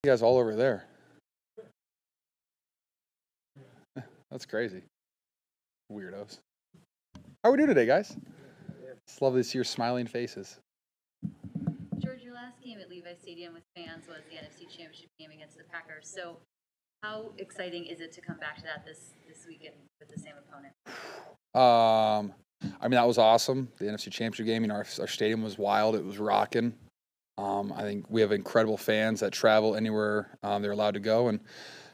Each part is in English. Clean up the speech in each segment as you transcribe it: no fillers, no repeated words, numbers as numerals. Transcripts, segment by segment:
You guys all over there. That's crazy. Weirdos. How are we doing today, guys? It's lovely to see your smiling faces. George, your last game at Levi Stadium with fans was the NFC Championship game against the Packers. So how exciting is it to come back to that this weekend with the same opponent? I mean, that was awesome. The NFC Championship game, you know, our stadium was wild. It was rocking. I think we have incredible fans that travel anywhere they're allowed to go, and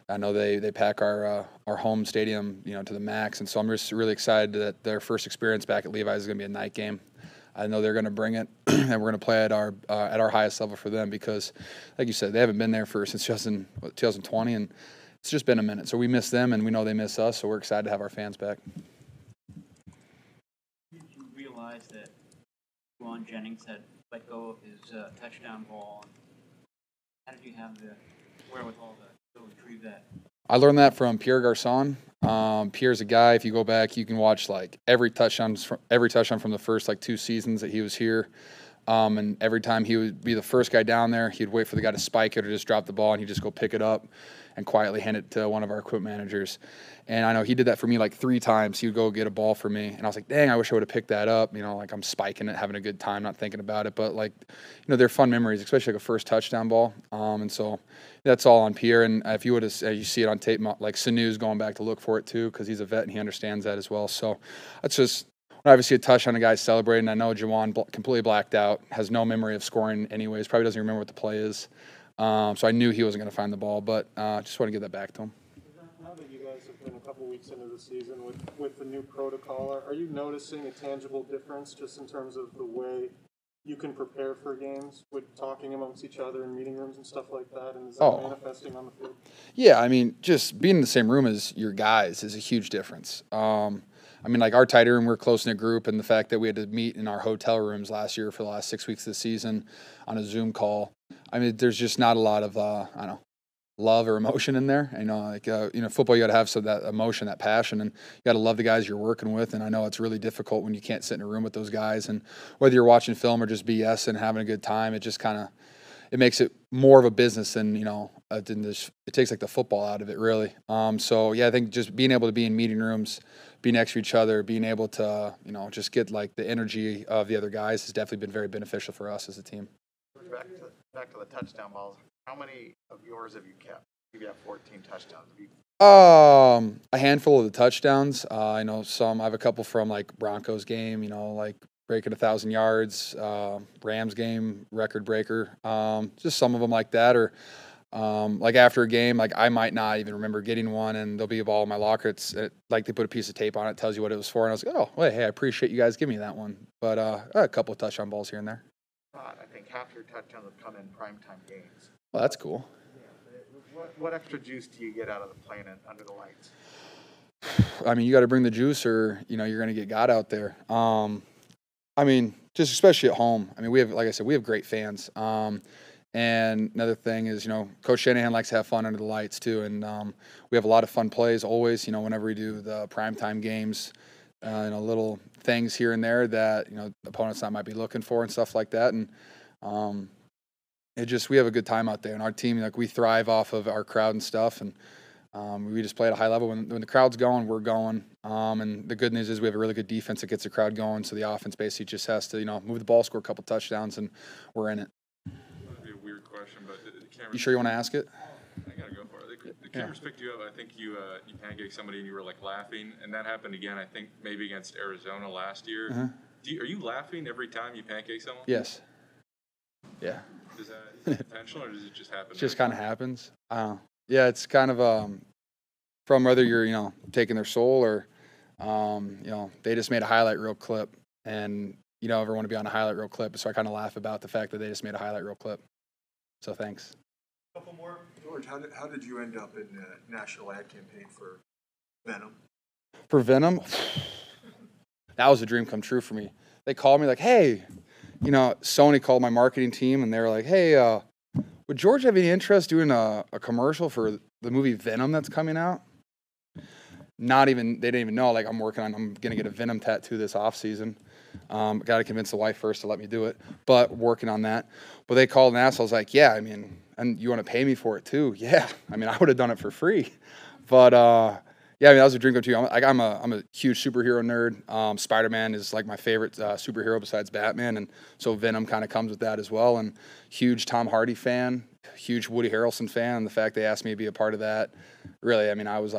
I know they pack our home stadium, you know, to the max. And so I'm just really excited that their first experience back at Levi's is going to be a night game. I know they're going to bring it, and we're going to play at our highest level for them because, like you said, they haven't been there since 2020, and it's just been a minute. So we miss them, and we know they miss us. So we're excited to have our fans back. Did you realize that Juwan Jennings had let go of his touchdown ball? How did you have the wherewithal to retrieve that? I learned that from Pierre Garçon. Pierre's a guy, if you go back, you can watch like every touchdown from the first like 2 seasons that he was here. And every time he would be the first guy down there, he'd wait for the guy to spike it or just drop the ball, and he'd just go pick it up and quietly hand it to one of our equipment managers. And I know he did that for me like 3 times. He would go get a ball for me, and I was like, dang, I wish I would have picked that up. You know, like I'm spiking it, having a good time, not thinking about it. But like, you know, they're fun memories, especially like a first touchdown ball. And so that's all on Pierre. And if you would have, you see it on tape, like Sanu's going back to look for it too, because he's a vet and he understands that as well. So that's just, whenever I see a touchdown, a guy celebrating. I know Juwan completely blacked out, has no memory of scoring anyways, probably doesn't remember what the play is. So I knew he wasn't going to find the ball, but just want to give that back to him. Now that you guys have been a couple weeks into the season with the new protocol, are you noticing a tangible difference just in terms of the way you can prepare for games with talking amongst each other in meeting rooms and stuff like that? And is that manifesting on the field? Yeah, I mean, just being in the same room as your guys is a huge difference. I mean, like our tight room, we're close in a group, and the fact that we had to meet in our hotel rooms last year for the last 6 weeks of the season on a Zoom call. I mean, there's just not a lot of, I don't know, love or emotion in there. You know, like, you know, football, you got to have some of that emotion, that passion, and you got to love the guys you're working with. And I know it's really difficult when you can't sit in a room with those guys. And whether you're watching film or just BS and having a good time, it just kind of, it makes it more of a business than, you know, it takes like the football out of it, really. So, yeah, I think just being able to be in meeting rooms, being next to each other, being able to, you know, just get like the energy of the other guys has definitely been very beneficial for us as a team. Back to the touchdown balls. How many of yours have you kept? You have 14 touchdowns. A handful of the touchdowns. I know some. I have a couple from like Broncos game. You know, like breaking 1,000 yards. Rams game record breaker. Just some of them like that, or like after a game, like I might not even remember getting one, and there'll be a ball in my locker. It's like they put a piece of tape on it, tells you what it was for, and I was like, oh, wait, hey, I appreciate you guys giving me that one. But a couple of touchdown balls here and there. I think half your touchdowns have come in primetime games. Well, that's cool. What extra juice do you get out of the playing under the lights? I mean, you got to bring the juice, or you know, you're going to get God out there. I mean, just especially at home. I mean, we have, like I said, we have great fans. And another thing is, you know, Coach Shanahan likes to have fun under the lights too, and we have a lot of fun plays always. You know, whenever we do the primetime games, you know, little things here and there that, you know, opponents not might be looking for and stuff like that. And we have a good time out there, and our team, like, we thrive off of our crowd and stuff, and we just play at a high level. When the crowd's going, we're going. And the good news is we have a really good defense that gets the crowd going, so the offense basically just has to, you know, move the ball, score a couple touchdowns, and we're in it. That'd be a weird question, but you sure you want to ask it? I gotta go for it. The cameras picked you up. I think you pancaked somebody and you were like laughing, and that happened again. I think maybe against Arizona last year. Uh-huh. Are you laughing every time you pancake someone? Yes. Yeah. Is that intentional, or does it just happen? It just kind of happens. Yeah, it's kind of from whether you're, you know, taking their soul or, you know, they just made a highlight reel clip, and you don't ever want to be on a highlight reel clip. So I kind of laugh about the fact that they just made a highlight reel clip. So thanks. A couple more. George, how did you end up in the national ad campaign for Venom? For Venom, that was a dream come true for me. They called me like, hey, you know, Sony called my marketing team, and they were like, hey, would George have any interest doing a commercial for the movie Venom that's coming out? They didn't even know, like, I'm going to get a Venom tattoo this off season. Got to convince the wife first to let me do it, but working on that. But they called and asked. I was like, yeah, I mean, and you want to pay me for it too? Yeah, I mean, I would have done it for free. But yeah, I mean, that was a dream come true. I'm a huge superhero nerd. Spider-Man is like my favorite superhero besides Batman, and so Venom kind of comes with that as well. And huge Tom Hardy fan, huge Woody Harrelson fan. And the fact they asked me to be a part of that, really, I mean, I was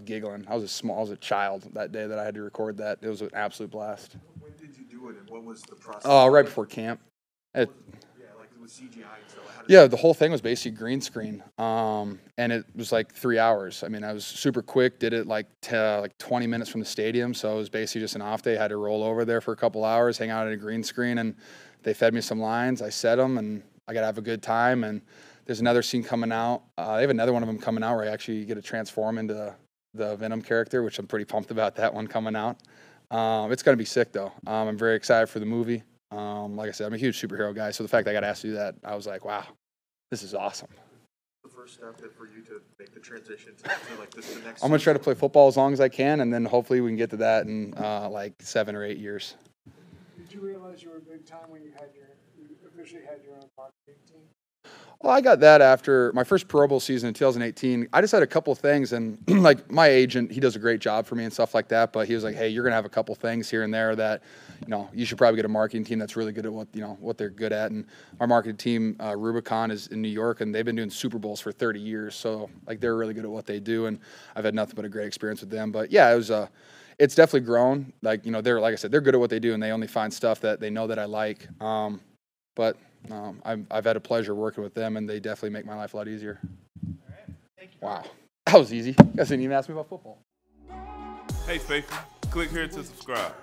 giggling. I was a child that day that I had to record that. It was an absolute blast. When did you do it, and what was the process? Right before camp. Yeah, like with CGI and stuff. Yeah, the whole thing was basically green screen, and it was like 3 hours. I mean, I was super quick. Did it like 20 minutes from the stadium, so it was basically just an off day. Had to roll over there for a couple hours, hang out at a green screen, and they fed me some lines. I said them, and I got to have a good time. And there's another scene coming out. They have another one of them coming out where I actually get to transform into the Venom character, which I'm pretty pumped about that one coming out. It's gonna be sick though. I'm very excited for the movie. Like I said, I'm a huge superhero guy, so the fact I got asked to do that, I was like, wow, this is awesome. The first step for you to make the transition to like this the next. I'm gonna try to play football as long as I can, and then hopefully we can get to that in like 7 or 8 years. Did you realize you were big time when you officially had your own marketing team? Well, I got that after my first Pro Bowl season in 2018. I just had a couple things, and like my agent, he does a great job for me and stuff like that. But he was like, "Hey, you're gonna have a couple things here and there that, you should probably get a marketing team that's really good at what they're good at." And our marketing team, Rubicon, is in New York, and they've been doing Super Bowls for 30 years. So like they're really good at what they do, and I've had nothing but a great experience with them. But yeah, it's definitely grown. Like they're like I said, they're good at what they do, and they only find stuff that they know that I like. But I've had a pleasure working with them, and they definitely make my life a lot easier. All right. Thank you. Wow, that was easy. You guys didn't even ask me about football. Hey, faithful, click here to subscribe.